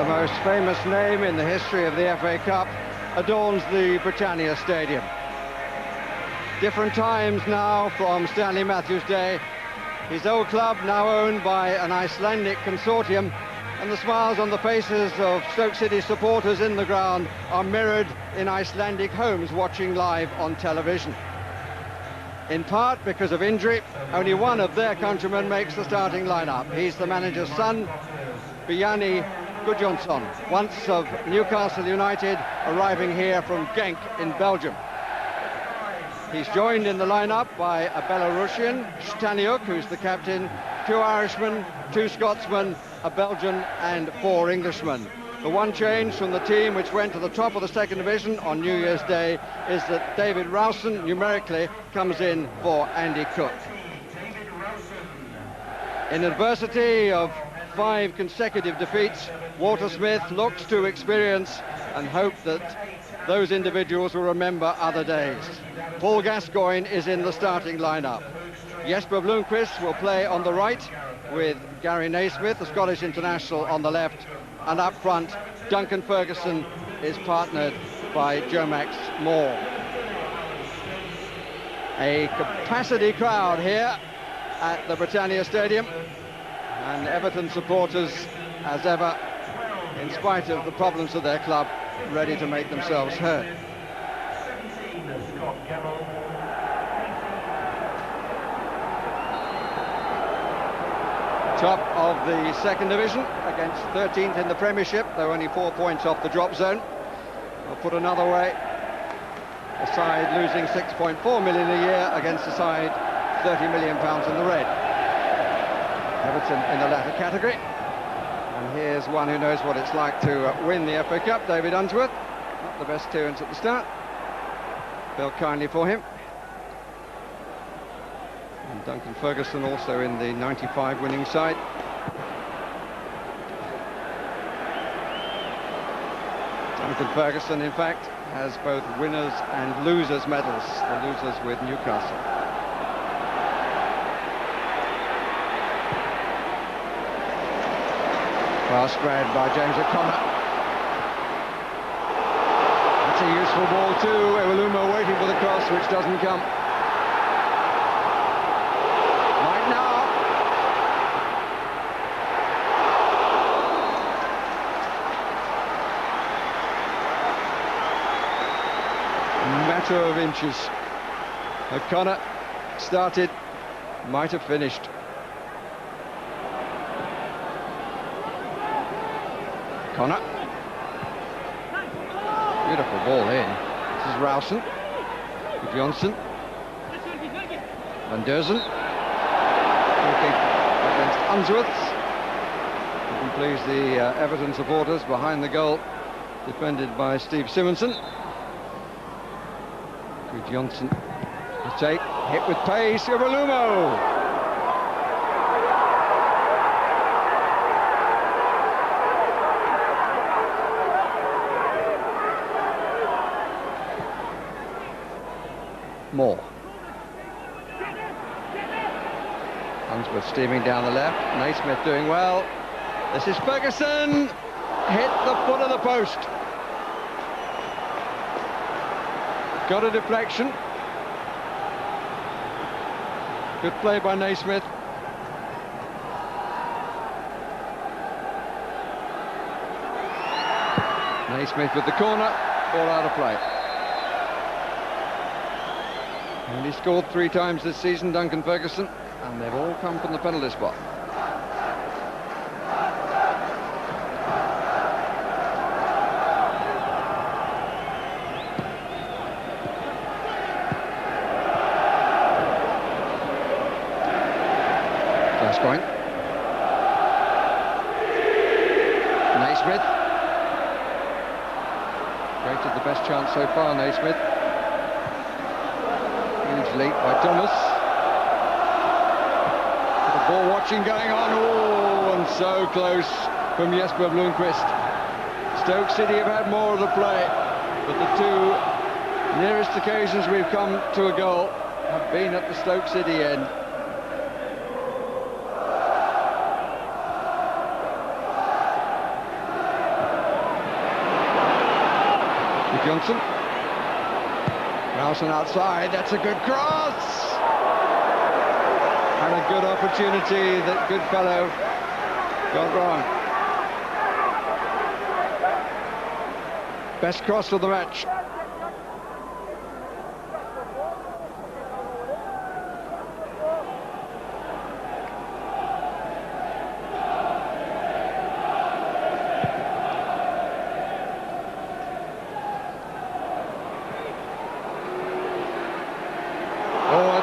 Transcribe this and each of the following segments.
most famous name in the history of the FA Cup adorns the Britannia Stadium. Different times now from Stanley Matthews' day. His old club now owned by an Icelandic consortium, and the smiles on the faces of Stoke City supporters in the ground are mirrored in Icelandic homes watching live on television. In part because of injury, only one of their countrymen makes the starting lineup. He's the manager's son, Bjarni Gudjonsson, once of Newcastle United, arriving here from Genk in Belgium. He's joined in the lineup by a Belarusian, Staniuk, who's the captain, 2 Irishmen, 2 Scotsmen, a Belgian and 4 Englishmen. The one change from the team which went to the top of the second division on New Year's Day is that David Rowson numerically comes in for Andy Cook. In adversity of 5 consecutive defeats, Walter Smith looks to experience and hope that those individuals will remember other days. Paul Gascoigne is in the starting lineup. Jesper Blomqvist will play on the right with Gary Naismith, the Scottish international, on the left, and up front Duncan Ferguson is partnered by Joe Max Moore. A capacity crowd here at the Britannia Stadium, and Everton supporters, as ever, in spite of the problems of their club, ready to make themselves heard. Top of the second division against 13th in the Premiership, though only 4 points off the drop zone. Or put another way, a side losing 6.4 million a year against a side 30 million pounds in the red. Everton in the latter category. And here's one who knows what it's like to win the FA Cup, David Unsworth. Not the best clearance at the start. Felt kindly for him. And Duncan Ferguson also in the 95 winning side. Duncan Ferguson, in fact, has both winners and losers medals, the losers with Newcastle. Fast spread by James O'Connor. That's a useful ball too. Eweluma waiting for the cross, which doesn't come. Right now. Matter of inches. O'Connor started, might have finished. Connor. Beautiful ball in. This is Rowson. Johnson. Van Derzen. Looking against Unsworth. You can please the Everton supporters behind the goal, defended by Steve Simonson. Johnson. The take. Hit with pace. Eweluma. Moore. Unsworth steaming down the left. Naismith doing well. This is Ferguson. Hit the foot of the post. Got a deflection. Good play by Naismith. Naismith with the corner. Ball out of play. Only scored 3 times this season, Duncan Ferguson, and they've all come from the penalty spot. Gascoigne. Naismith. Created the best chance so far, Naismith. Huge leap by Thomas. The ball watching going on. Oh, and so close from Jesper Blomqvist. Stoke City have had more of the play, but the 2 nearest occasions we've come to a goal have been at the Stoke City end. Johnson. Nelson outside, that's a good cross! And a good opportunity that Goodfellow got wrong. Best cross of the match.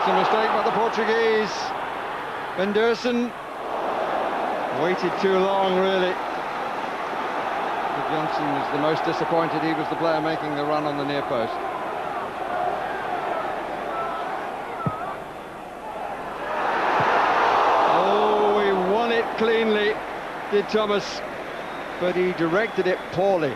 A mistake by the Portuguese. Benderson waited too long, really. But Johnson was the most disappointed. He was the player making the run on the near post. Oh, he won it cleanly, did Thomas, but he directed it poorly.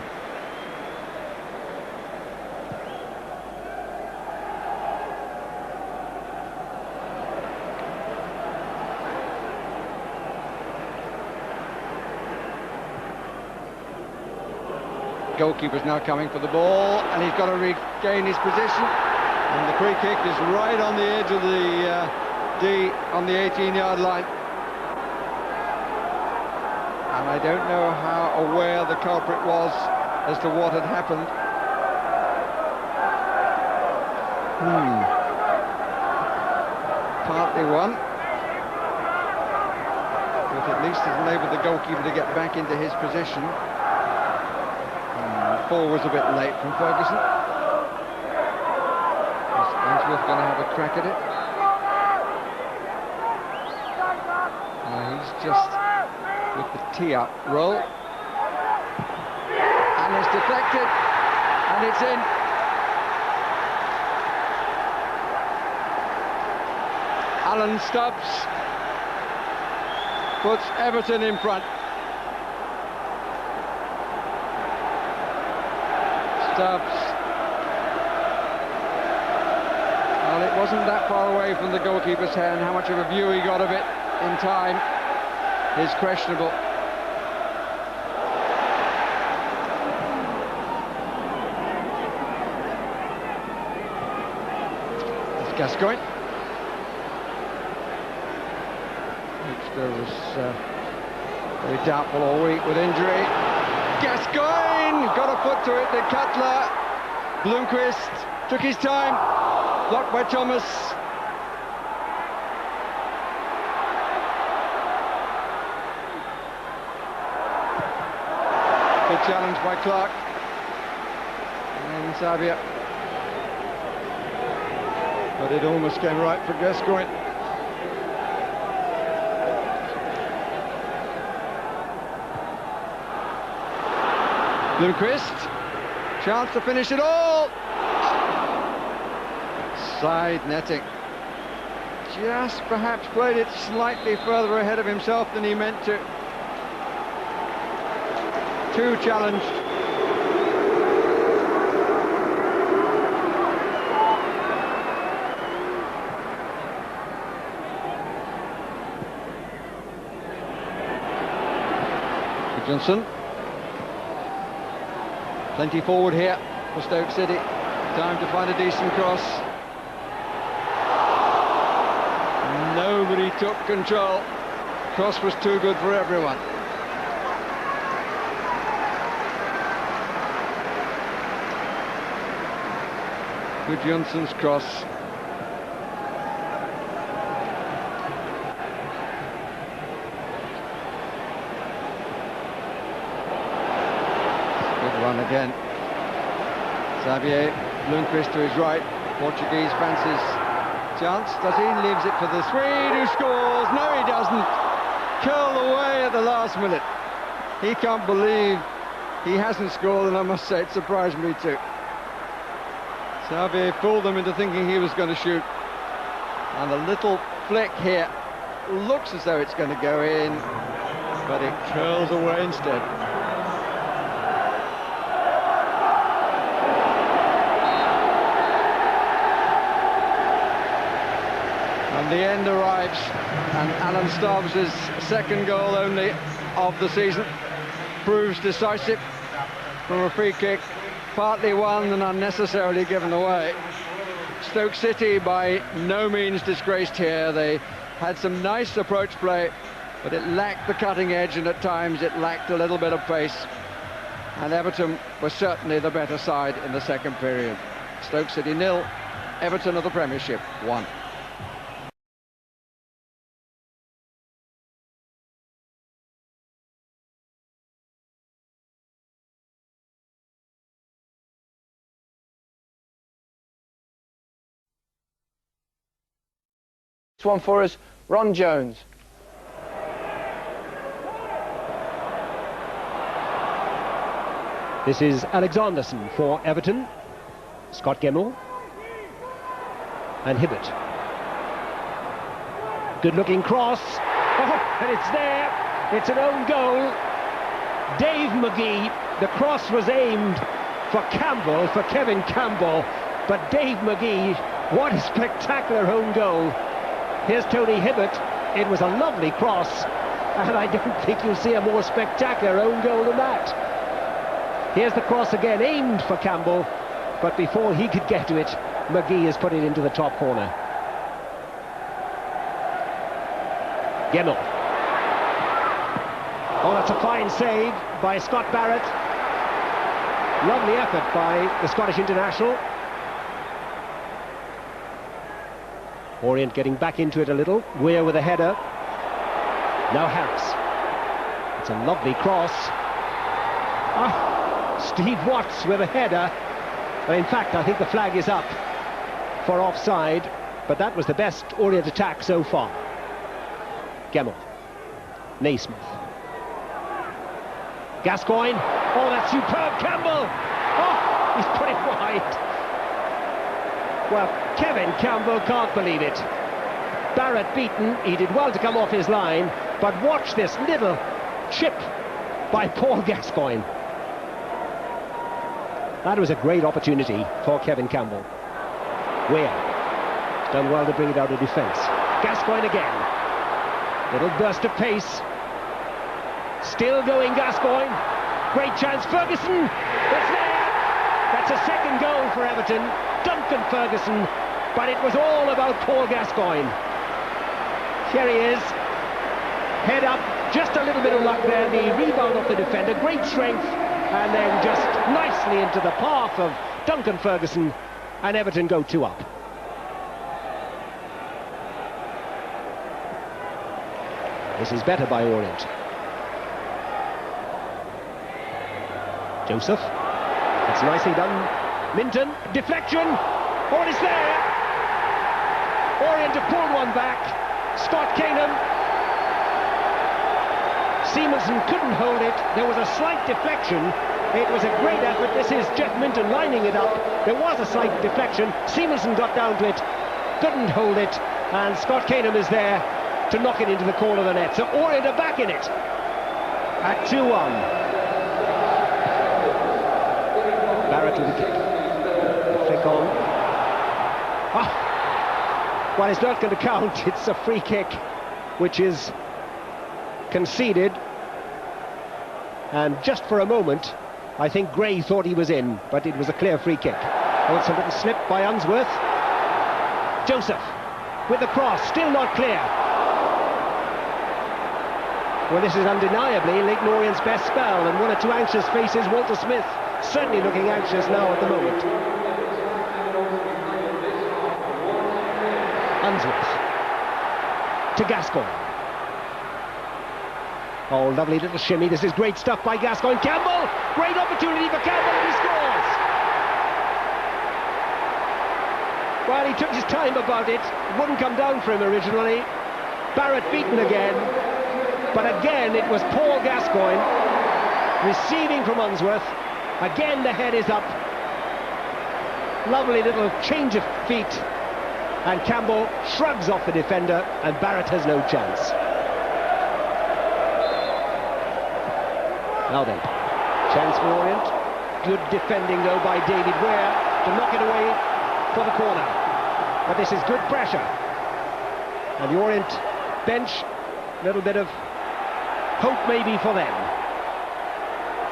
Goalkeeper's now coming for the ball, and he's got to regain his position, and the free kick is right on the edge of the D on the 18-yard line. And I don't know how aware the culprit was as to what had happened. Partly won, but at least it's enabled the goalkeeper to get back into his position. Ball was a bit late from Ferguson. Is Ainsworth going to have a crack at it? He's just with the tee-up roll. And it's deflected. And it's in. Alan Stubbs puts Everton in front. Stubbs. Well, it wasn't that far away from the goalkeeper's hand. How much of a view he got of it in time is questionable. It's Gascoigne. Webster was very doubtful all week with injury. Gascoigne got a foot to it, the Cutler. Blomqvist took his time, blocked by Thomas. Good challenge by Clark. And Sabia. But it almost came right for Gascoigne. Blomqvist, chance to finish it all. Side netting. Just perhaps played it slightly further ahead of himself than he meant to. Too challenged. Johnson. Plenty forward here for Stoke City. Time to find a decent cross. Nobody took control. Cross was too good for everyone. Good Johnson's cross. Again, Xavier Blomqvist to his right. Portuguese fancies chance. Does he? Leaves it for the Swede, who scores. No, he doesn't. Curled away at the last minute. He can't believe he hasn't scored, and I must say it surprised me too. Xavier fooled them into thinking he was going to shoot, and a little flick here looks as though it's going to go in, but it curls away instead. And the end arrives, and Alan Stubbs' second goal only of the season proves decisive from a free kick partly won and unnecessarily given away. Stoke City by no means disgraced here. They had some nice approach play, but it lacked the cutting edge, and at times it lacked a little bit of pace. And Everton was certainly the better side in the second period. Stoke City 0, Everton of the Premiership 1. This one for us, Ron Jones. This is Alexanderson for Everton. Scott Gemmell. And Hibbert. Good looking cross. Oh, and it's there. It's an own goal. Dave McGee. The cross was aimed for Campbell, for Kevin Campbell. But Dave McGee, what a spectacular own goal. Here's Tony Hibbert. It was a lovely cross, and I don't think you'll see a more spectacular own goal than that. Here's the cross again, aimed for Campbell, but before he could get to it, McGee has put it into the top corner. Gemmell. Oh, that's a fine save by Scott Barrett. Lovely effort by the Scottish international. Orient getting back into it a little. Weir with a header. Now Harris. It's a lovely cross. Steve Watts with a header. But in fact, I think the flag is up for offside. But that was the best Orient attack so far. Gemmell. Naismith. Gascoigne. Oh, that's superb. Campbell. Oh, he's put it wide. Well, Kevin Campbell can't believe it. Barrett beaten. He did well to come off his line, but watch this little chip by Paul Gascoigne. That was a great opportunity for Kevin Campbell. Weir done well to bring it out of defence. Gascoigne again. Little burst of pace. Still going Gascoigne. Great chance. Ferguson. It's there. That's a second goal for Everton. Duncan Ferguson, but it was all about Paul Gascoigne. Here he is, head up, just a little bit of luck there, the rebound off the defender, great strength, and then just nicely into the path of Duncan Ferguson, and Everton go 2 up. This is better by Orient. Joseph, it's nicely done. Minton, deflection, oh, it's there. Orient have pulled one back. Scott Canham. Seamanson couldn't hold it. There was a slight deflection. It was a great effort. This is Jeff Minton lining it up. There was a slight deflection. Seamanson got down to it, couldn't hold it, and Scott Canham is there to knock it into the corner of the net. So Orient are back in it at 2-1. Barrett with the kick. Flick on. Well, it's not going to count. It's a free kick, which is conceded. And just for a moment, I think Gray thought he was in, but it was a clear free kick. Also a little slip by Unsworth. Joseph with the cross, still not clear. Well, this is undeniably Leighton Orient's best spell, and one or two anxious faces. Walter Smith certainly looking anxious now at the moment. Unsworth to Gascoigne. Oh, lovely little shimmy. This is great stuff by Gascoigne. Campbell, great opportunity for Campbell, and he scores. Well, he took his time about it. It wouldn't come down for him originally. Barrett beaten again, but again it was Paul Gascoigne receiving from Unsworth. Again the head is up. Lovely little change of feet, and Campbell shrugs off the defender, and Barrett has no chance. Now then, chance for Orient. Good defending though by David Weir to knock it away for the corner. But this is good pressure. And the Orient bench, a little bit of hope maybe for them.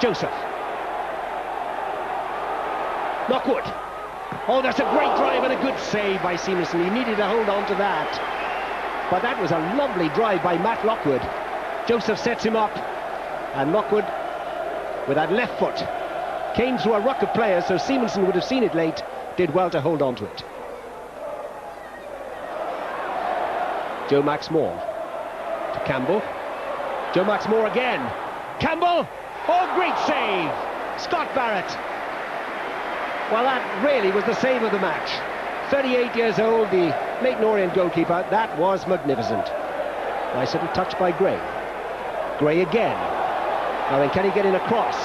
Joseph. Lockwood. Oh, that's a great drive and a good save by Seamanson. He needed to hold on to that. But that was a lovely drive by Matt Lockwood. Joseph sets him up, and Lockwood, with that left foot, came through a ruck of players, so Seamanson would have seen it late, did well to hold on to it. Joe Max Moore to Campbell. Joe Max Moore again. Campbell! Oh, great save! Scott Barrett. Well, that really was the save of the match. 38 years old, the Leyton Orient goalkeeper. That was magnificent. Nice little touch by Gray. Gray again. Now then, can he get in a cross?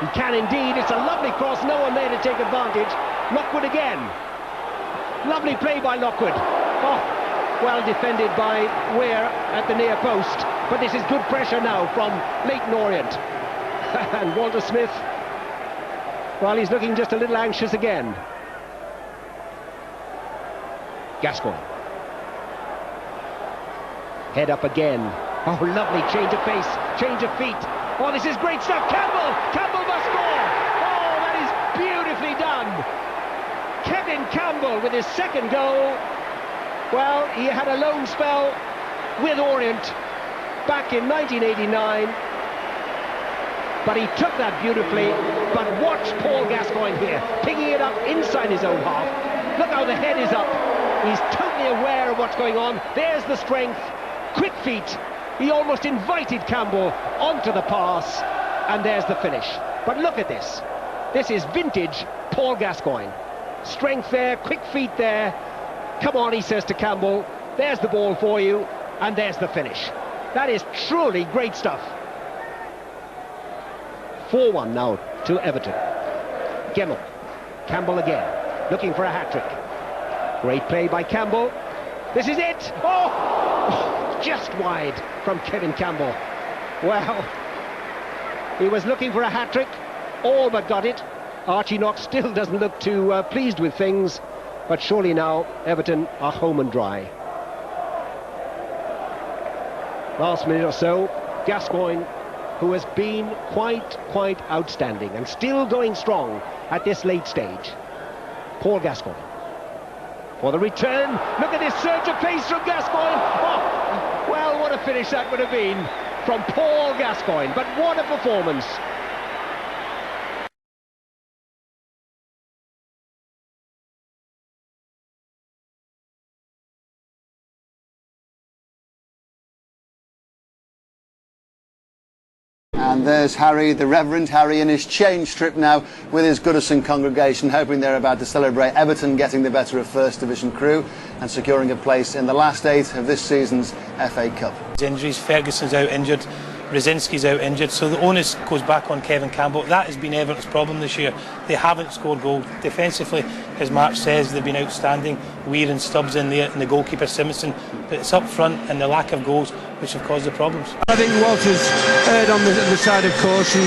He can indeed. It's a lovely cross. No one there to take advantage. Lockwood again. Lovely play by Lockwood. Oh, well defended by Weir at the near post. But this is good pressure now from Leyton Orient. And Walter Smith, well, he's looking just a little anxious again. Gascoigne. Head up again. Oh, lovely change of pace, change of feet. Oh, this is great stuff. Campbell! Campbell must score! Oh, that is beautifully done. Kevin Campbell with his second goal. Well, he had a loan spell with Orient back in 1989. But he took that beautifully. But watch Paul Gascoigne here, picking it up inside his own half. Look how the head is up. He's totally aware of what's going on. There's the strength, quick feet. He almost invited Campbell onto the pass, and there's the finish. But look at this. This is vintage Paul Gascoigne. Strength there, quick feet there. Come on, he says to Campbell. There's the ball for you, and there's the finish. That is truly great stuff. 4-1 now to Everton. Gemmell. Campbell again, looking for a hat-trick. Great play by Campbell. This is it! Oh! Just wide from Kevin Campbell. Well, he was looking for a hat-trick, all but got it. Archie Knox still doesn't look too pleased with things, but surely now Everton are home and dry. Last minute or so, Gascoigne, who has been quite outstanding and still going strong at this late stage. Paul Gascoigne. For the return, look at this surge of pace from Gascoigne. Oh, well, what a finish that would have been from Paul Gascoigne, but what a performance. And there's Harry, the Reverend Harry, in his change strip now with his Goodison congregation, hoping they're about to celebrate Everton getting the better of First Division Crewe and securing a place in the last 8 of this season's FA Cup. Injuries, Ferguson's out injured, Brzezinski's out injured, so the onus goes back on Kevin Campbell. That has been Everton's problem this year. They haven't scored goals. Defensively, as Mark says, they've been outstanding. Weir and Stubbs in there, and the goalkeeper Simonson. But it's up front and the lack of goals which have caused the problems. I think Walter's erred on the side of caution.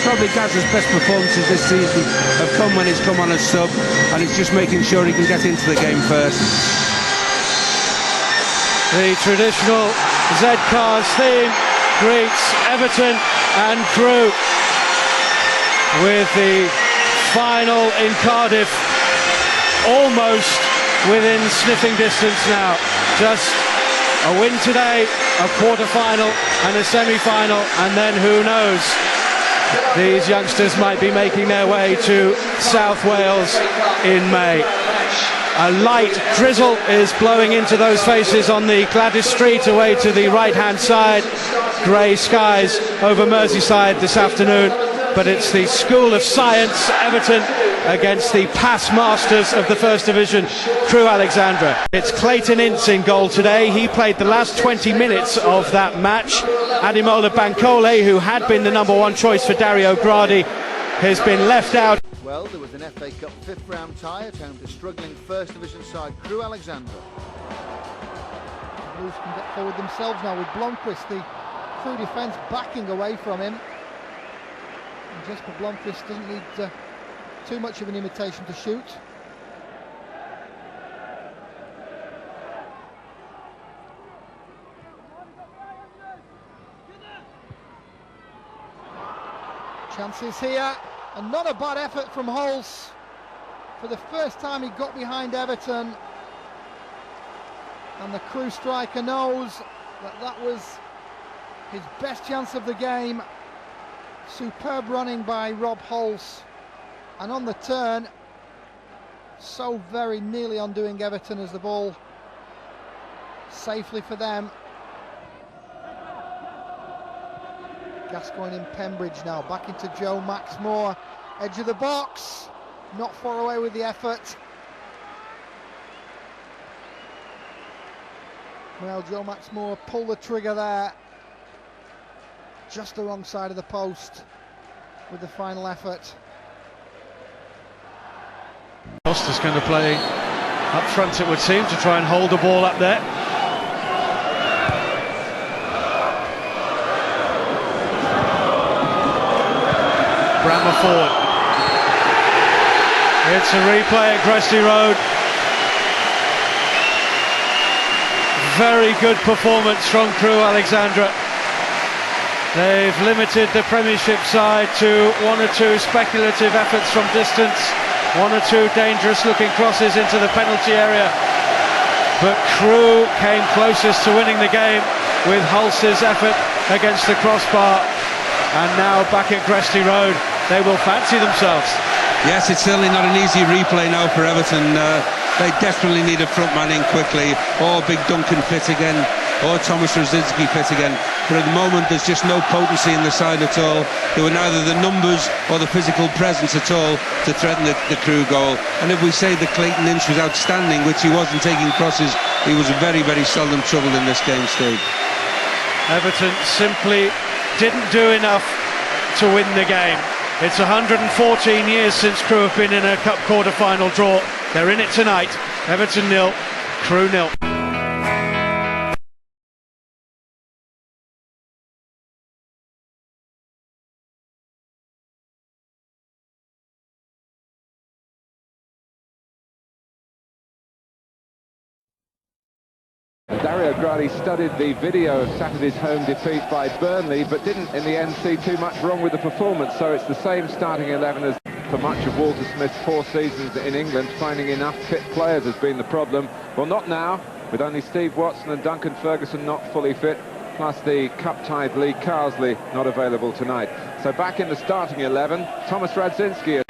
Probably Gaz's best performances this season have come when he's come on as sub, and he's just making sure he can get into the game first. The traditional Z-Cars theme greets Everton and Crewe with the final in Cardiff almost within sniffing distance now. Just a win today, a quarter-final and a semi-final, and then who knows, these youngsters might be making their way to South Wales in May. A light drizzle is blowing into those faces on the Gladys Street away to the right-hand side. Grey skies over Merseyside this afternoon, but it's the School of Science, Everton, against the past masters of the First Division, Crewe Alexandra. It's Clayton Ince in goal today. He played the last 20 minutes of that match. Ademola Bankole, who had been the #1 choice for Dario Gradi, has been left out. Well, there was an FA Cup 5th round tie at home to struggling First Division side Crewe Alexandra. The Blues can get forward themselves now with Blomqvist, the Crewe defence backing away from him. And Jesper Blomqvist doesn't need too much of an imitation to shoot. Chances here, and not a bad effort from Holes. For the first time he got behind Everton, and the Crewe striker knows that that was his best chance of the game. Superb running by Rob Hulse, and on the turn, so very nearly undoing Everton as the ball safely for them. Gascoigne in Pembridge now, back into Joe Maxmore, edge of the box, not far away with the effort. Well, Joe Maxmore pulled the trigger there, just the wrong side of the post with the final effort. Costa's going to play up front, it would seem, to try and hold the ball up there. Brammer forward. It's a replay at Gresty Road. Very good performance from Crewe Alexandra. They've limited the Premiership side to one or two speculative efforts from distance, one or two dangerous looking crosses into the penalty area, but Crewe came closest to winning the game with Hulse's effort against the crossbar. And now back at Gresty Road, they will fancy themselves. Yes, it's certainly not an easy replay now for Everton. They desperately need a front man in quickly, or Big Duncan fit again, or Thomas Radzinski fit again. But at the moment there's just no potency in the side at all. There were neither the numbers or the physical presence at all to threaten the Crewe goal. And if we say that Clayton Lynch was outstanding, which he wasn't taking crosses, he was very, very seldom troubled in this game, Steve. Everton simply didn't do enough to win the game. It's 114 years since Crewe have been in a cup quarter-final draw. They're in it tonight. Everton 0, Crewe 0. Dario Gradi studied the video of Saturday's home defeat by Burnley, but didn't in the end see too much wrong with the performance, so it's the same starting 11 as for much of Walter Smith's 4 seasons in England. Finding enough fit players has been the problem. Well, not now, with only Steve Watson and Duncan Ferguson not fully fit, plus the cup-tied Lee Carsley not available tonight. So back in the starting 11, Thomas Radzinski.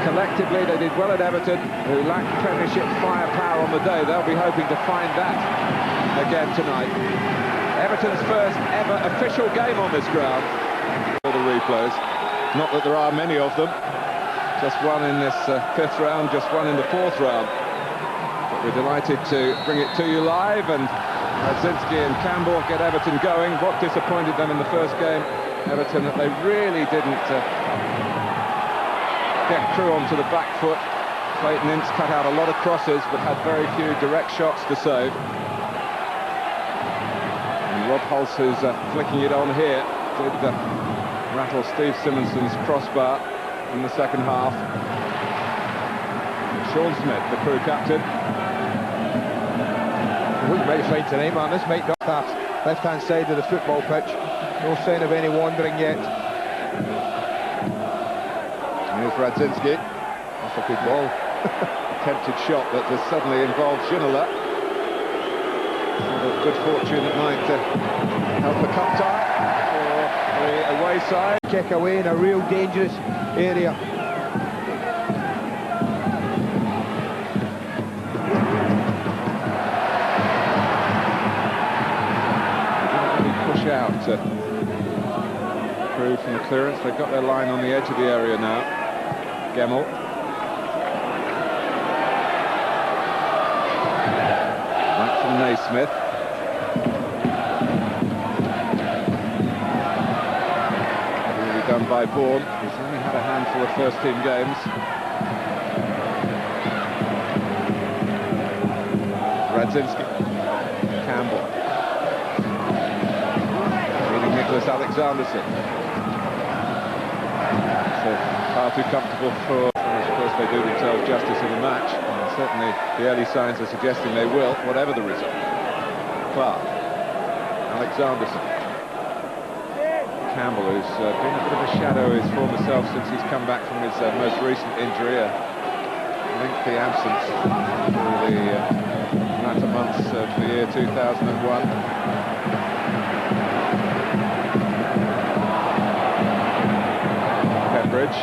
Collectively, they did well at Everton, who lacked Premiership firepower on the day. They'll be hoping to find that again tonight. Everton's first ever official game on this ground. All the replays. Not that there are many of them. Just one in this 5th round, just one in the 4th round. But we're delighted to bring it to you live, and Radzinski and Campbell get Everton going. What disappointed them in the first game, Everton, that they really didn't get Crewe onto the back foot. Clayton Ince cut out a lot of crosses, but had very few direct shots to save. And Rob Hulse, who's flicking it on here, did rattle Steve Simonson's crossbar in the second half. Sean Smith, the Crewe captain. We can make a find tonight, man. This might not that left-hand side of the football pitch. No sign of any wandering yet. Here's Radzinski. That's a good ball. Attempted shot that has suddenly involved Ginola. Good fortune that might help the cup tie for the away side. Kick away in a real dangerous area. They didn't really push out Crewe from the clearance. They've got their line on the edge of the area now. Gemmell. Back from Naismith. Really done by Bourne. He's only had a handful of first-team games. Radzinski. Campbell. Leading Nicholas Alexanderson. Far too comfortable for, of course they do themselves justice in the match, and certainly the early signs are suggesting they will, whatever the result. Clark, Alexanderson, Campbell, who's been a bit of a shadow of his former self since he's come back from his most recent injury, a lengthy absence through the latter months of the year 2001. Pembridge.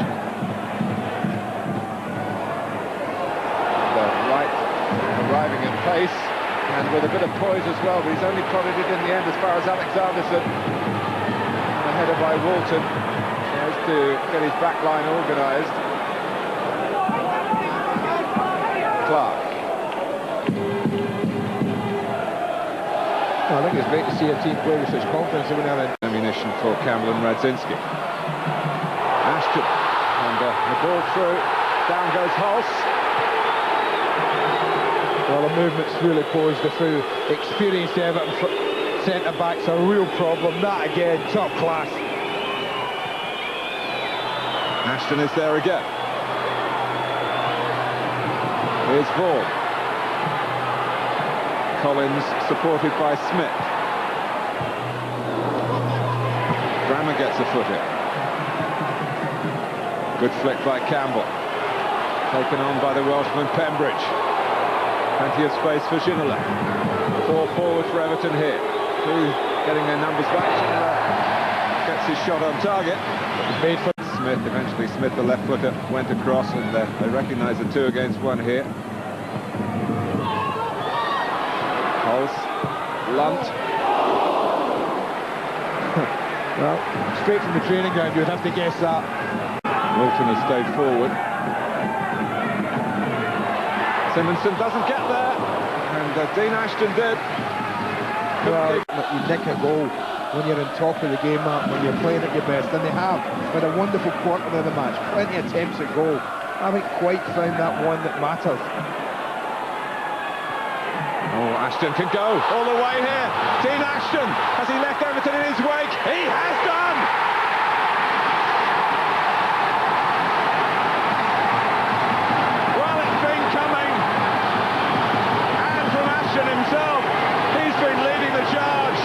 The right arriving at pace and with a bit of poise as well, but he's only prodded it in the end as far as Alexanderson. And a header by Walton. Tries to get his back line organised. Clark. Well, I think it's great to see a team play with such confidence when they're in. Ammunition for Campbell and Radzinski. Ashton, and the ball through, down goes Hulse. Well, the movement's really posed the through. Experienced Everton centre-back's a real problem. That again, top class. Ashton is there again. Here's Vaughan. Collins supported by Smith. Brammer gets a foot in. Good flick by Campbell. Taken on by the Welshman Pembridge. Plenty of space for Ginola. 4 forward for Everton here. 2 getting their numbers back. Ginola gets his shot on target. Made for Smith, eventually Smith, the left footer, went across, and they recognise the 2 against 1 here. Hulse, Lunt. well, straight from the training ground, you'd have to guess that. Walton has stayed forward. Simonson doesn't get there, and Dean Ashton did. Well, you nick a goal when you're on top of the game, Matt, when you're playing at your best, and they have had a wonderful quarter of the match, plenty of attempts at goal. I haven't quite found that one that matters. Oh, Ashton can go all the way here. Dean Ashton, has he left Everton in his wake? He has done! Well, it's been coming. And from Ashton himself, he's been leading the charge.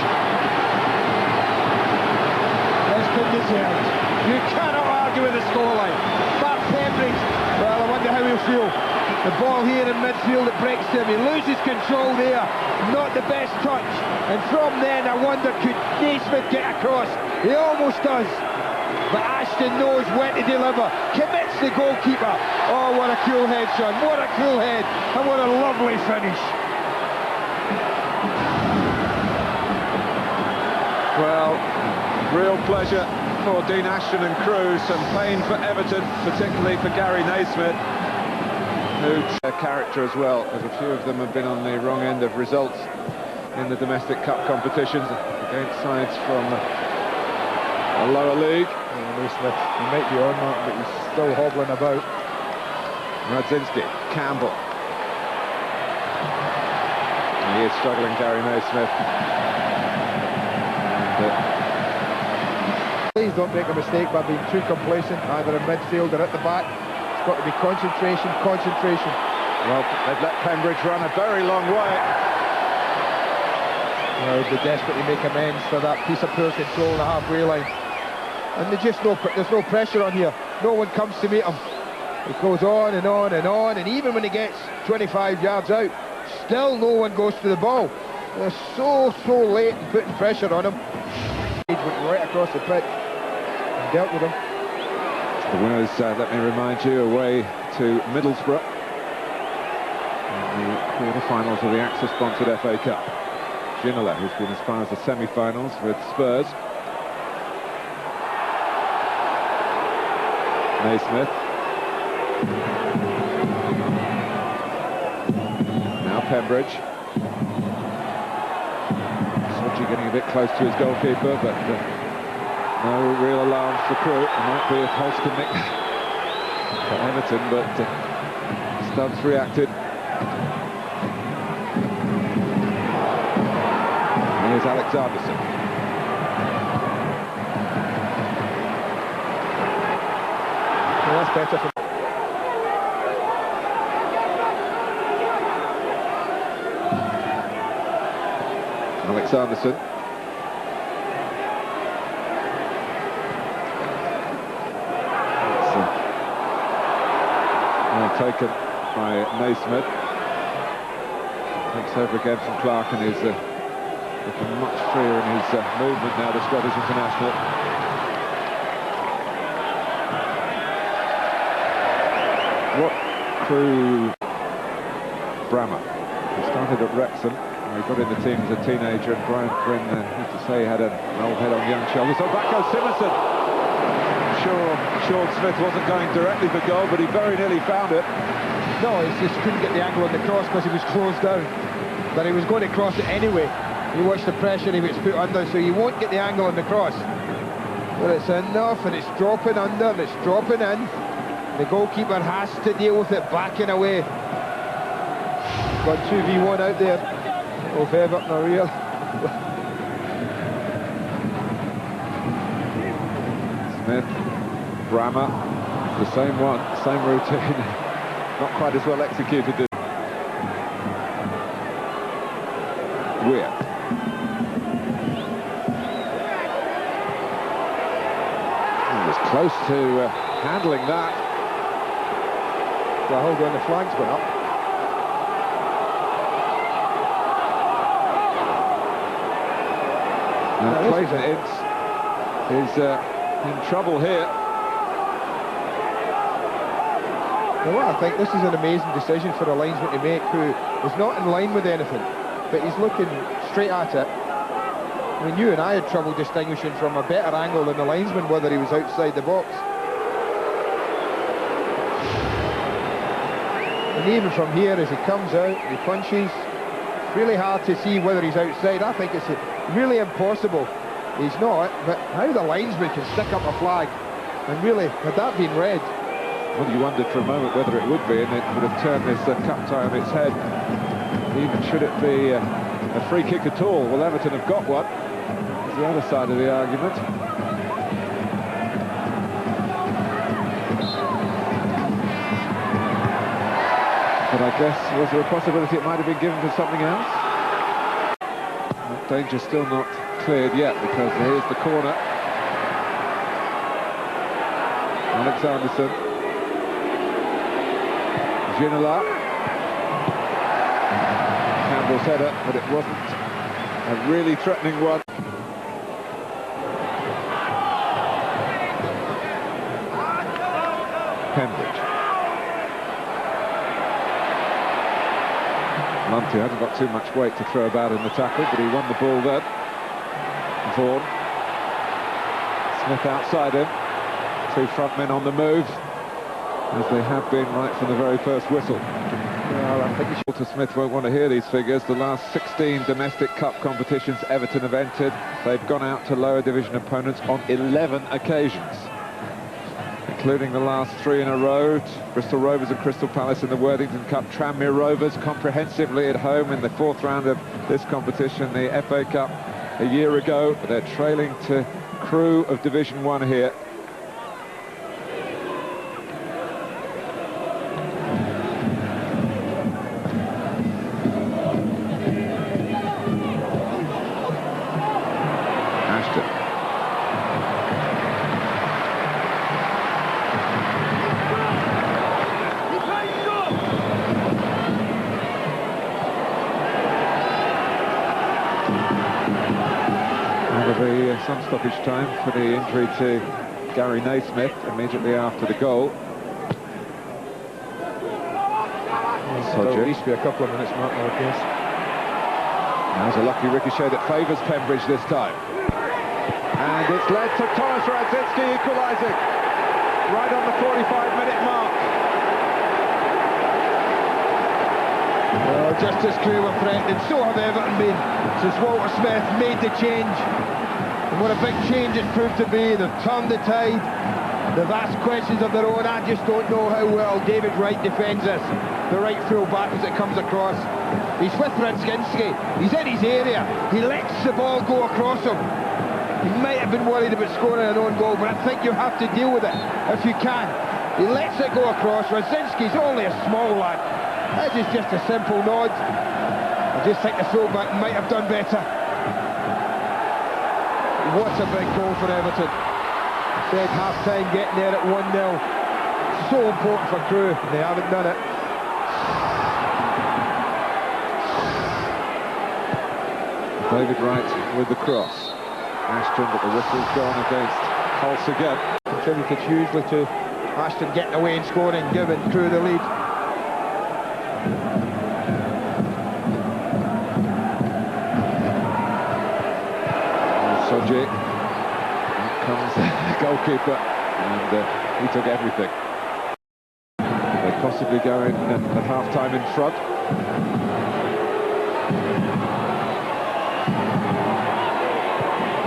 That's been deserved. You cannot argue with the scoreline. But Pembridge, well, I wonder how he'll feel. The ball here in midfield, it breaks him. He loses control there. Not the best touch. And from then, I wonder, could Naismith get across? He almost does. But Ashton knows when to deliver. Commits the goalkeeper. Oh, what a cool head, son. What a cool head. And what a lovely finish. Well, real pleasure for Dean Ashton and crew. Some pain for Everton, particularly for Gary Naismith. Their character as well, as a few of them have been on the wrong end of results in the domestic cup competitions against sides from a lower league. Naismith, he might be on that, but he's still hobbling about. Radzinski, Campbell. He is struggling, Gary Naismith. Please don't make a mistake by being too complacent, either in midfield or at the back. Got to be concentration, concentration. Well, they've let Pembridge run a very long way. Well, they desperately make amends for that piece of poor control on the halfway line. And there's no pressure on here. No one comes to meet him. It goes on and on and on, and even when he gets 25 yards out, still no one goes to the ball. They're so late in putting pressure on him. He went right across the pitch and dealt with him. The winners, let me remind you, away to Middlesbrough in the quarter-finals of the AXA-sponsored FA Cup. Ginola, who's been as far as the semi-finals with Spurs. Naismith. Now Pembridge. Sochi getting a bit close to his goalkeeper, but no real alarms for crew. It might be if Hulse can nick for Everton, but Stubbs reacted. Here's Alexanderson. Well, that's better for Alexanderson. Well taken by Naismith. Takes over again from Clark and is looking much freer in his movement now, the Scottish international. What Crew Brammer. He started at Wrexham. He got in the team as a teenager, and Brian Quinn used to say he had an old head on young shoulders. So back goes Simonson. I'm sure Sean Smith wasn't going directly for goal, but he very nearly found it. No, he just couldn't get the angle on the cross because he was closed down. But he was going to cross it anyway. You watch the pressure he was put under, so you won't get the angle on the cross. But it's enough, and it's dropping under, and it's dropping in. The goalkeeper has to deal with it, backing away. Got 2v1 out there of Everton are real. Smith, Brammer, the same one, same routine. Not quite as well executed. Weir. He was close to handling that. Well, hold on, the flag's went up. Clayton Ince is in trouble here. Now, what I think, this is an amazing decision for a linesman to make, who is not in line with anything, but he's looking straight at it. I mean, you and I had trouble distinguishing from a better angle than the linesman whether he was outside the box. And even from here, as he comes out, he punches, it's really hard to see whether he's outside. I think it's really impossible. He's not, but how the linesman can stick up a flag, and really, had that been red? Well, you wondered for a moment whether it would be, and it would have turned this cup tie on its head. Even should it be a free kick at all? Well, Everton have got one. That's the other side of the argument. But I guess, was there a possibility it might have been given for something else? Danger still not cleared yet, because here's the corner. Alexanderson. Ginola. Campbell's header, but it wasn't a really threatening one. Pembridge. Monty hasn't got too much weight to throw about in the tackle, but he won the ball then. Vaughan. Smith outside him. Two front men on the move, as they have been right from the very first whistle. Well, I think Walter Smith won't want to hear these figures. The last 16 domestic cup competitions Everton have entered, they've gone out to lower division opponents on 11 occasions, including the last 3 in a row: Bristol Rovers and Crystal Palace in the Worthington Cup, Tranmere Rovers comprehensively at home in the 4th round of this competition, the FA Cup a year ago. They're trailing to Crew of Division 1 here. Some stoppage time for the injury to Gary Naismith immediately after the goal. At least be a couple of minutes, Mark, I guess. Now's a lucky ricochet that favours Pembridge this time. And it's led to Thomas Radzinski equalising right on the 45-minute mark. Well, just as Crew were threatened, so have Everton been since Walter Smith made the change. And what a big change it's proved to be. They've turned the tide. They've asked questions of their own. I just don't know how well David Wright defends this. The right full back as it comes across. He's with Radzinski. He's in his area. He lets the ball go across him. He might have been worried about scoring an own goal, but I think you have to deal with it if you can. He lets it go across. Radzinski's only a small lad. This is just a simple nod. I just think the full-back might have done better. What a big goal for Everton. Said half-time getting there at 1-0. So important for Crew. They haven't done it. David Wright with the cross. Ashton, but the whistle's gone against Hulse again. Contributed hugely to Ashton getting away and scoring, giving Crewe the lead. Soji, out comes the goalkeeper, and he took everything. They possibly go in at half-time in front.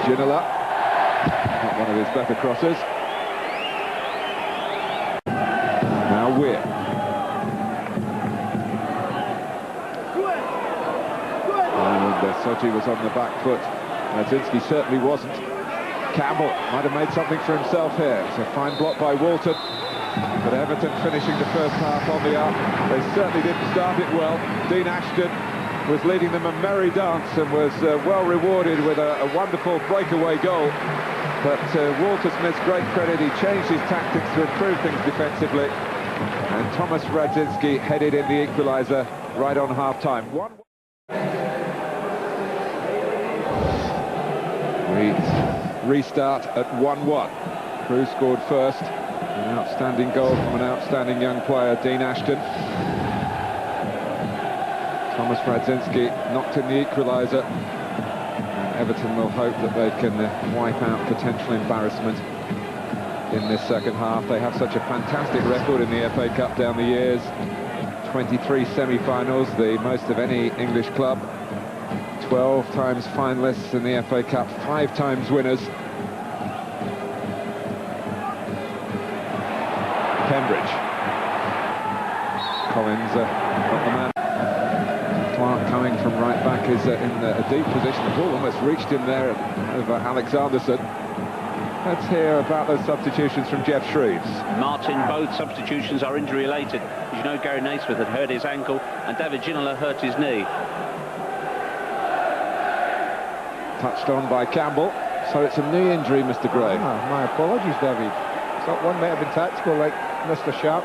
Ginola, not one of his better crosses. Now Weir. And Soji was on the back foot. Radzinski certainly wasn't. Campbell might have made something for himself here. It's a fine block by Walton. But Everton finishing the first half on the up. They certainly didn't start it well. Dean Ashton was leading them a merry dance and was well rewarded with a wonderful breakaway goal. But Walter Smith's great credit, he changed his tactics to improve things defensively. And Thomas Radzinski headed in the equaliser right on half-time. Restart at 1-1. Crewe scored first. An outstanding goal from an outstanding young player, Dean Ashton. Thomas Radzinski knocked in the equaliser. Everton will hope that they can wipe out potential embarrassment in this second half. They have such a fantastic record in the FA Cup down the years. 23 semi-finals, the most of any English club. 12 times finalists in the FA Cup, 5 times winners. Cambridge. Collins, not the man. Clark coming from right back is in a deep position. The ball almost reached him there over Alexanderson. Let's hear about those substitutions from Jeff Shreves. Martin, both substitutions are injury related. As you know, Gary Naismith had hurt his ankle and David Ginola hurt his knee. Touched on by Campbell, so it's a knee injury, Mr. Gray. My apologies, David. That one might have been tactical, like Mr. Sharp.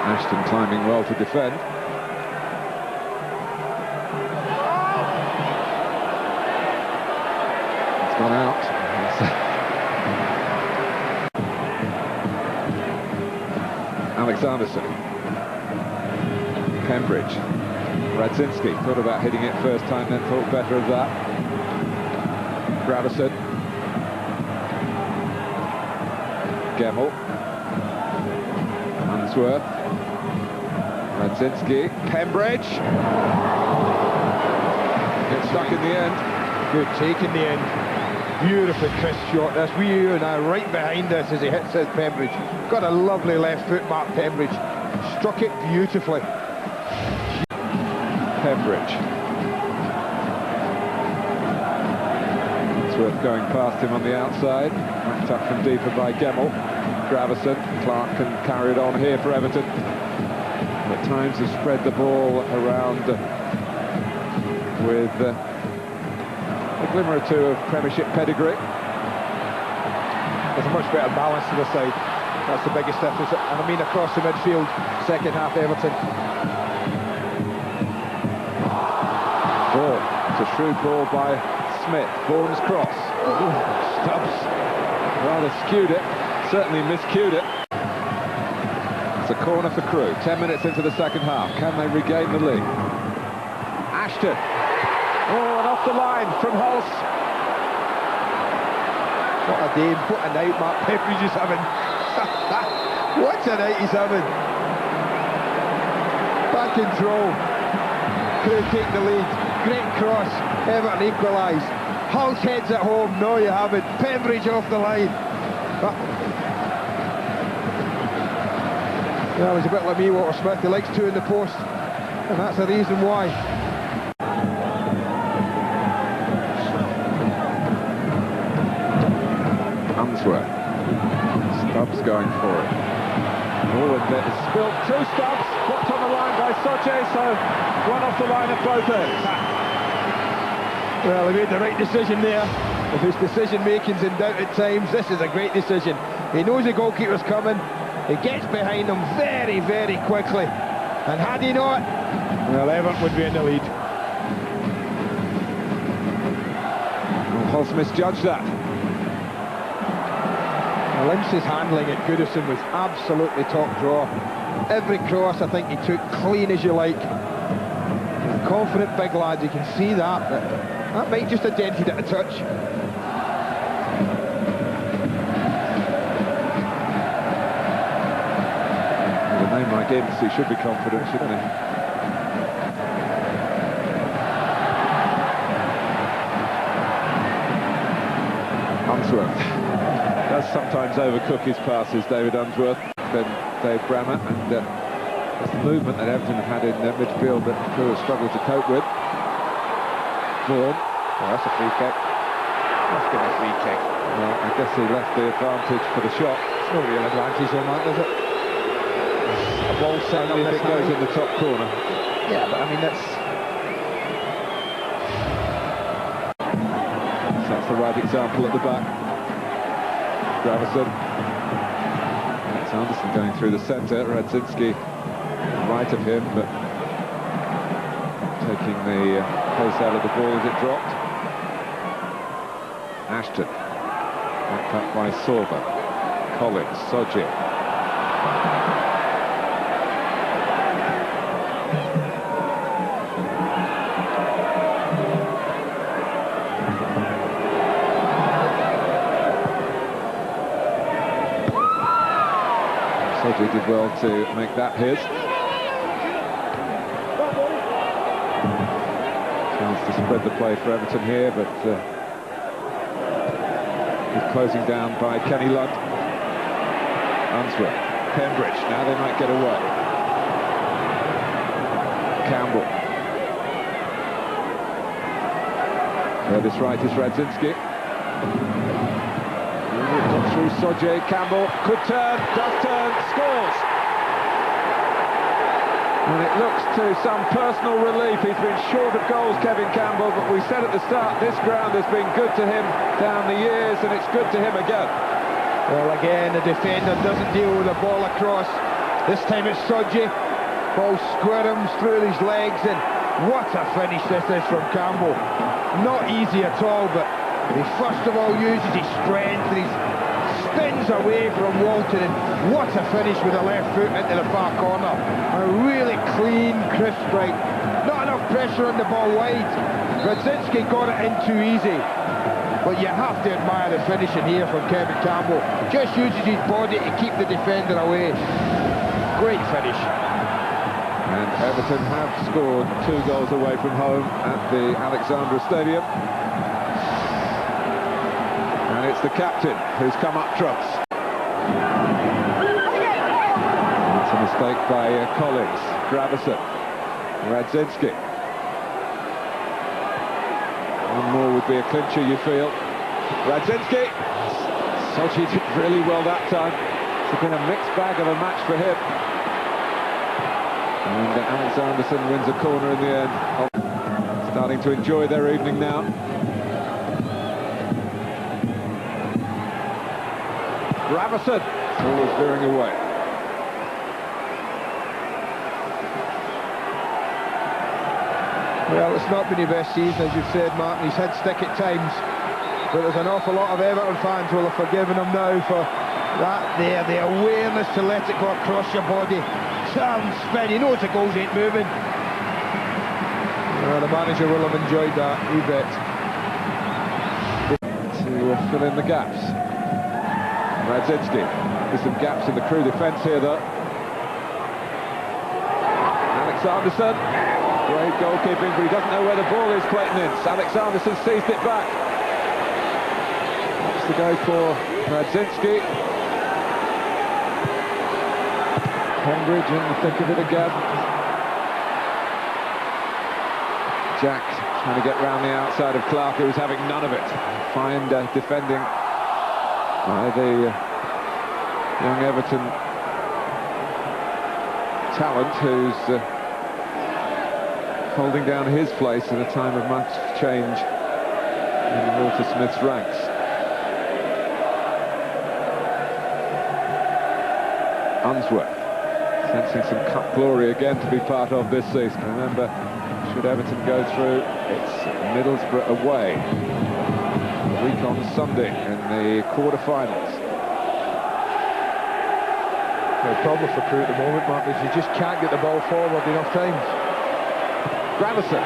Ashton climbing well to defend. It's gone out. Alexanderson. Cambridge. Radzinski thought about hitting it first time, then thought better of that. Gravison. Gemmell. Unsworth. Radzinski. Pembridge. Gets stuck in the end. Good take in the end. Beautifully crisp shot. That's you and I right behind us as he hits it, Pembridge. Got a lovely left foot, Mark Pembridge. Struck it beautifully. Pembridge. It's worth going past him on the outside. Backed up from deeper by Gemmell. Gravison. Clark can carry it on here for Everton. At times have spread the ball around with a glimmer or two of Premiership pedigree. There's a much better balance to the side. That's the biggest difference. And I mean across the midfield, second half Everton. Ball. It's a shrewd ball by Smith. Bourne's cross. Stubbs rather skewed it. Certainly miscued it. It's a corner for Crewe. 10 minutes into the second half. Can they regain the lead? Ashton. Oh, and off the line from Hulse. What a day, what a night Mark Pembridge is having. What a night he's having. Back control. Crewe take the lead. Great cross. Everton equalise. Hulse heads at home. No, you haven't. Pembridge off the line. Yeah, he's a bit like me, Walter Smith. He likes two in the post. And that's the reason why. Unsworth. Stubbs going for it. Oh, and it is spilt. 2 Stubbs. Blocked on the line by Soche, so one off the line at both ends. Well, he made the right decision there. If his decision making's in doubt at times, this is a great decision. He knows the goalkeeper's coming. He gets behind him very, very quickly. And had he not, well, Everton would be in the lead. Hull misjudged that. Lynch's handling at Goodison was absolutely top draw. Every cross I think he took clean as you like. Confident big lads, you can see that, but that might just have dented it a touch. With a name like Ince, he should be confident, shouldn't he? Unsworth does sometimes overcook his passes, David Unsworth, than Dave Brammer, and it's the movement that Everton have had in midfield that Crewe have struggled to cope with. Vaughan. Oh, that's a free kick. That's good, a free kick. Well, I guess he left the advantage for the shot. It's no real advantage on that, is it? A ball set on If this it goes in the top corner. Yeah, but I mean, that's the right example at the back. Gravison. It's Anderson going through the centre. Radzinski right of him, but taking the pace out of the ball as it dropped. Ashton. Backed up by Sorba. Collins. Soji. He did well to make that his. Chance to spread the play for Everton here, but he's closing down by Kenny Lunt. Unsworth. Pembridge. Now they might get away. Campbell. This right is Radzinski. Through Soje, Campbell could turn, does turn, scores! And it looks to some personal relief. He's been short of goals, Kevin Campbell, but we said at the start, this ground has been good to him down the years, and it's good to him again. Well, again, the defender doesn't deal with the ball across. This time it's Soji. Ball squirms through his legs, and what a finish this is from Campbell. Not easy at all, but he first of all uses his strength, and he spins away from Walton, and what a finish with the left foot into the far corner. A really clean, crisp strike. Not enough pressure on the ball wide. Radzinski got it in too easy. But you have to admire the finishing here from Kevin Campbell. Just uses his body to keep the defender away. Great finish. And Everton have scored 2 goals away from home at the Alexandra Stadium. And it's the captain who's come up trumps. It's a mistake by Collins, Gravison, Radzinski. One more would be a clincher, you feel. Radzinski. Sochi did really well that time. It's been a mixed bag of a match for him. And Alex Anderson wins a corner in the end. Starting to enjoy their evening now. Gravison. Always veering away. Well, it's not been his best season, as you've said, Martin. He's had stick at times, but there's an awful lot of Everton fans will have forgiven him now for that there, the awareness to let it go across your body. Turn, spin, he knows the goals ain't moving. Well, the manager will have enjoyed that, you bet. To fill in the gaps. Radzinski. There's some gaps in the Crewe defence here, though. Alex Anderson. Great goalkeeping, but he doesn't know where the ball is, Clayton Ince. Alex Anderson seized it back. That's the go for Radzinski. Pembridge in the thick of it again. Jack trying to get round the outside of Clark, who was having none of it. Fine defending by the young Everton talent, who's holding down his place in a time of much change in Walter Smith's ranks. Unsworth, sensing some cup glory again to be part of this season. Remember, should Everton go through, it's Middlesbrough away, a week on Sunday in the quarter-finals. The problem for Crewe at the moment, Mark, is you just can't get the ball forward enough times. Gravison.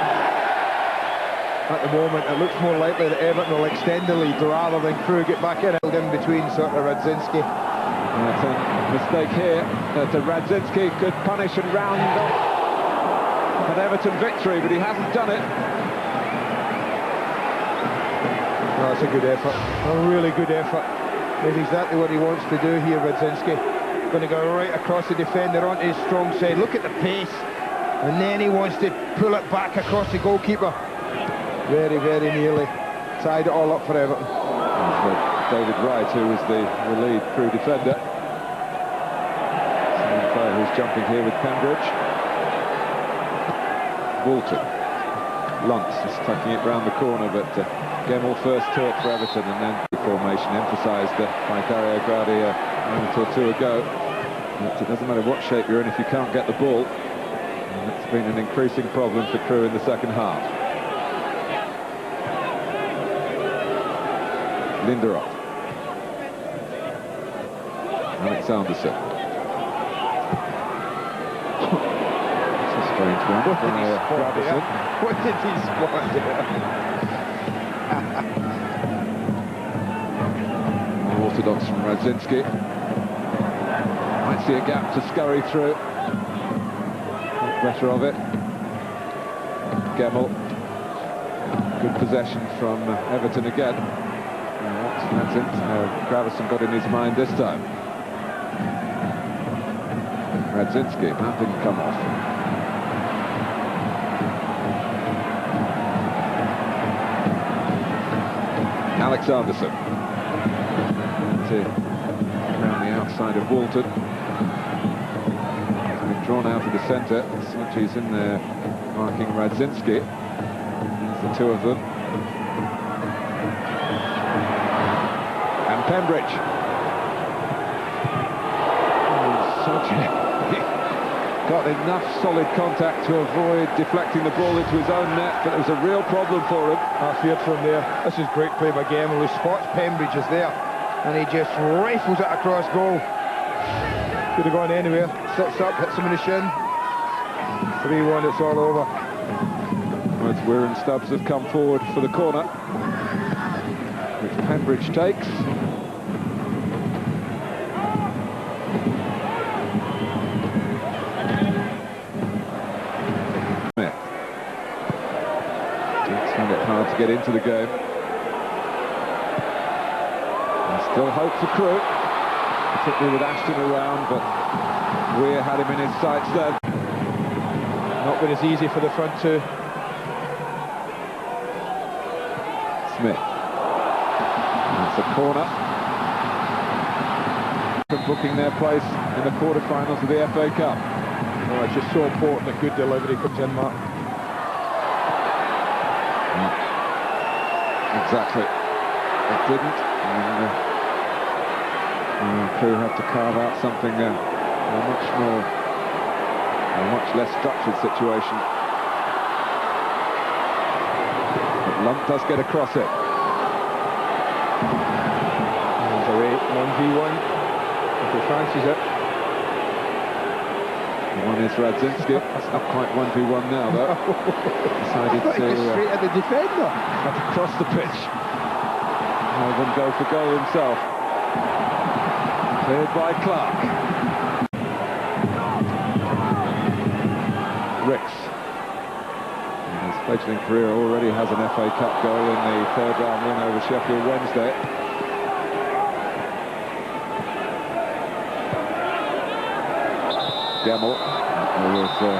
At the moment, it looks more likely that Everton will extend the lead rather than Crewe get back in between sort of Radzinski. That's a mistake here that Radzinski could punish and round off an Everton victory, but he hasn't done it. No, that's a good effort, a really good effort. That's exactly what he wants to do here, Radzinski. Going to go right across the defender onto his strong side. Look at the pace, and then he wants to pull it back across the goalkeeper. Very, very nearly tied it all up for Everton. David Wright, who was the lead Crewe defender. Same player who's jumping here with Pembridge. Walton. Luntz is tucking it round the corner, but Gemmell first to it for Everton, and then the formation emphasised by Dario Gradi a moment or two ago. It doesn't matter what shape you're in if you can't get the ball. And that's been an increasing problem for Crewe in the second half. Linderoth. Alexanderson. It's a strange one. What did he spot there? More orthodox from Radzinski. Might see a gap to scurry through. Think better of it. Gemmell. Good possession from Everton again. That's it. Gravison got in his mind this time. Radzinski, that didn't come off. Alexanderson. Around the outside of Walton. He's been drawn out of the centre. Sochi's in there marking Radzinski. There's the two of them. Pembridge. Got enough solid contact to avoid deflecting the ball into his own net, but it was a real problem for him. I feared from there. This is great play by Gemmell, who spots Pembridge is there, and he just rifles it across goal. Could have gone anywhere. Sits up, hits him in the shin. 3-1, it's all over. Both Weir and Stubbs have come forward for the corner, which Pembridge takes. Hard to get into the game. And still hope for Crewe, particularly with Ashton around, but Weir had him in his sights then. Not been as easy for the front two. Smith. That's a corner. Booking their place in the quarter-finals of the FA Cup. Oh, it's just so important that good delivery comes in, Mark. Exactly. It didn't. And Crewe had to carve out something a much less structured situation. But Lunt does get across it. There's a 1v1 if he fancies it. One is Radzinski. It's not quite 1v1 now, though. Decided to straight at the defender. Had to cross the pitch. More than go for goal himself. Cleared by Clark. Ricks. His fledgling career already has an FA Cup goal in the third round win over Sheffield Wednesday. Gemmell. There was a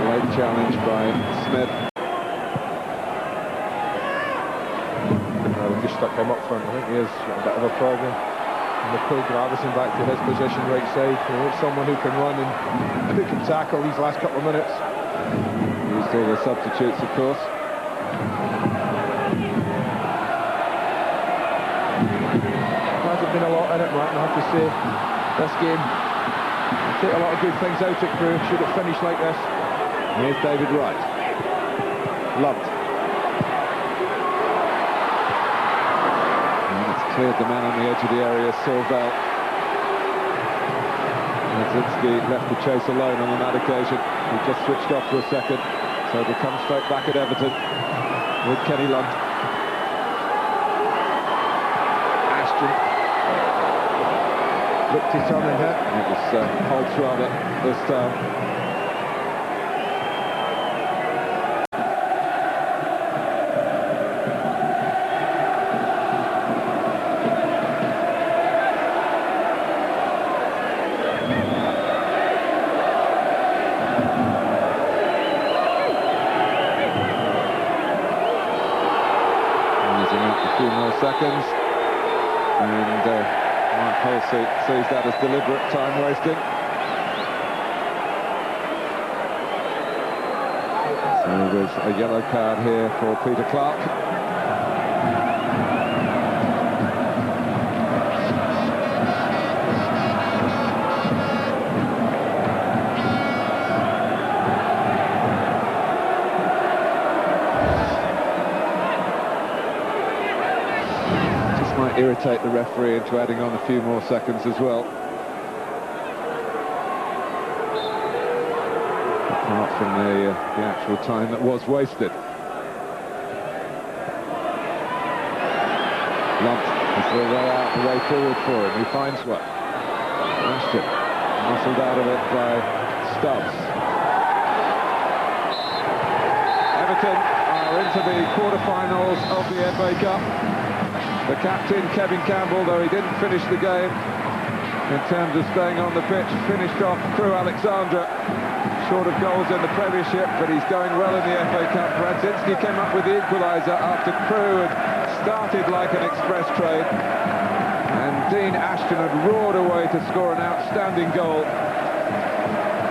late challenge by Smith. Well, just stuck him up front. I think he has got a bit of a problem. And they pull Gravison back to his position right side. It's someone who can run and who can tackle these last couple of minutes. Used all the substitutes, of course. Hasn't been a lot in it, Martin, I have to say. Best game. I think a lot of good things out at Crewe. Should have finished like this. Here's David Wright. Loved. And it's cleared the man on the edge of the area, Sorvel. Radzinski left the chase alone on that occasion. He just switched off for a second. So they come straight back at Everton with Kenny Lunt. Ashton looked his on in her. It was Holtz rather this time. Seconds, and Mark Halsey sees that as deliberate time wasting. So there's a yellow card here for Peter Clark. Irritate the referee into adding on a few more seconds as well. Apart from the actual time that was wasted. Lunt is the way forward for him. He finds one. Ashton muscled out of it by Stubbs. Everton are into the quarter-finals of the FA Cup. The captain, Kevin Campbell, though he didn't finish the game in terms of staying on the pitch, finished off Crewe Alexandra, short of goals in the Premiership, but he's going well in the FA Cup. Radzinski came up with the equaliser after Crewe had started like an express train, and Dean Ashton had roared away to score an outstanding goal.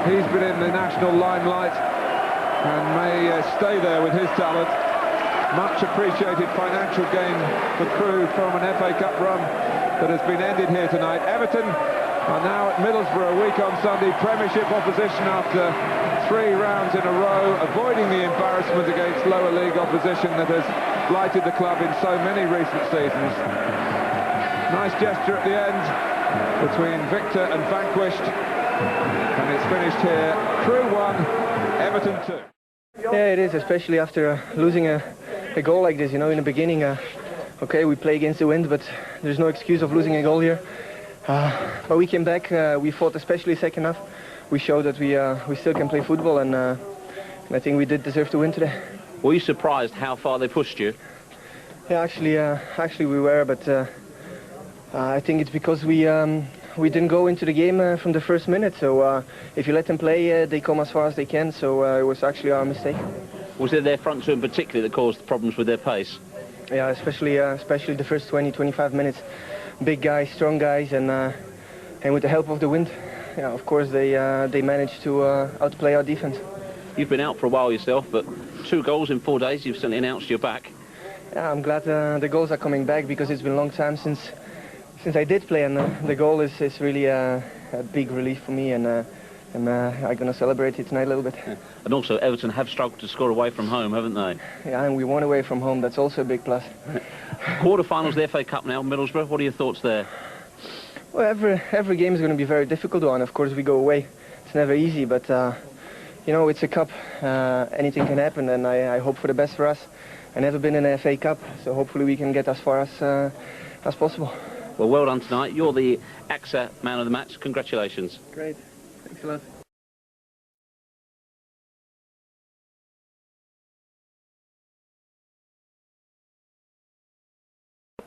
He's been in the national limelight and may stay there with his talent. Much appreciated financial gain for Crewe from an FA Cup run that has been ended here tonight. Everton are now at Middlesbrough a week on Sunday. Premiership opposition after 3 rounds in a row, avoiding the embarrassment against lower league opposition that has blighted the club in so many recent seasons. Nice gesture at the end between victor and vanquished, and it's finished here. Crewe 1, Everton 2. Yeah, it is, especially after losing a goal like this, you know, in the beginning. Okay, we play against the wind, but there's no excuse of losing a goal here. But we came back, we fought, especially second half. We showed that we still can play football, and I think we did deserve to win today. Were you surprised how far they pushed you? Yeah, actually we were, but I think it's because we didn't go into the game from the first minute. So if you let them play, they come as far as they can. So it was actually our mistake. Was it their front two in particular that caused problems with their pace? Yeah, especially the first 20-25 minutes. Big guys, strong guys, and with the help of the wind, yeah, of course they managed to outplay our defense. You've been out for a while yourself, but 2 goals in 4 days. You've certainly announced you're back. Yeah, I'm glad the goals are coming back, because it's been a long time since I did play, and the goal is really a big relief for me, and I'm going to celebrate it tonight a little bit. Yeah. And also, Everton have struggled to score away from home, haven't they? Yeah, and we won away from home. That's also a big plus. Quarter-finals of the FA Cup now, Middlesbrough. What are your thoughts there? Well, every game is going to be a very difficult one. Of course, we go away. It's never easy, but you know, it's a cup. Anything can happen, and I hope for the best for us. I've never been in an FA Cup, so hopefully we can get as far as possible. Well, well done tonight. You're the AXA man of the match. Congratulations. Great. Thanks a lot.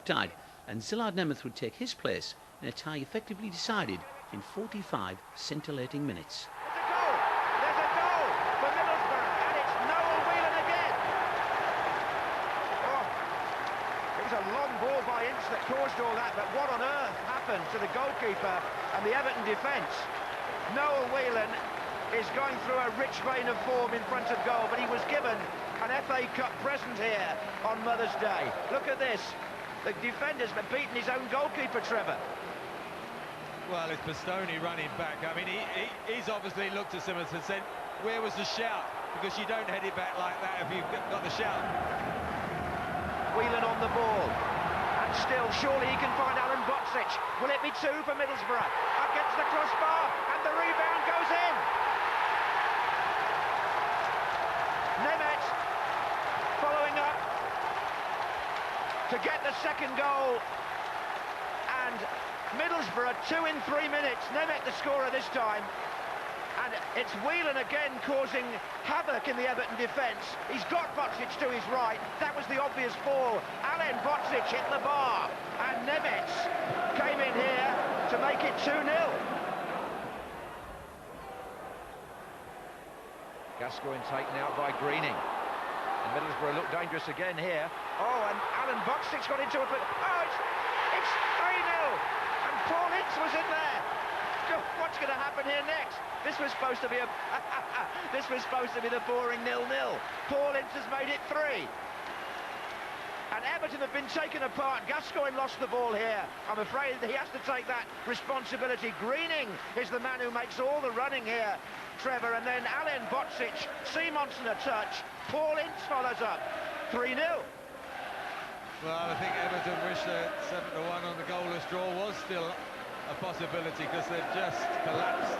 Tied, and Zillard Nemeth would take his place in a tie effectively decided in 45 scintillating minutes. There's a goal for Middlesbrough, and it's Noel Whelan again. Oh, it was a long ball by Ince that caused all that, but what on earth happened to the goalkeeper and the Everton defence? Noel Whelan is going through a rich vein of form in front of goal, but he was given an FA Cup present here on Mother's Day. Look at this. The defender's beaten his own goalkeeper, Trevor. Well, it's Bastoni running back. I mean, he's obviously looked at Simmons and said, where was the shout? Because you don't head it back like that if you've got the shout. Whelan on the ball. And still, surely he can find Alan Botsic. Will it be 2 for Middlesbrough? Against the crossbar, and the rebound goes in. Nemeth following up to get the second goal. And Middlesbrough 2 in 3 minutes. Nemeth the scorer this time. And it's Whelan again causing havoc in the Everton defence. He's got Botsic to his right. That was the obvious ball. Alan Botsic hit the bar. And Nemeth came in here to make it 2-0. Gascoigne taken out by Greening. And Middlesbrough look dangerous again here. Oh, and Alan Botsic's got into it, but it's 3-0. And Paul Ince was in there. What's going to happen here next? This was supposed to be the boring 0-0. Paul Ince has made it 3. And Everton have been taken apart. Gascoigne lost the ball here. I'm afraid that he has to take that responsibility. Greening is the man who makes all the running here, Trevor. And then Alan Botsic, Simonsen a touch. Paul Ince follows up. 3-0. Well, I think Everton wish that 7-1 on the goalless draw was still a possibility, because they've just collapsed.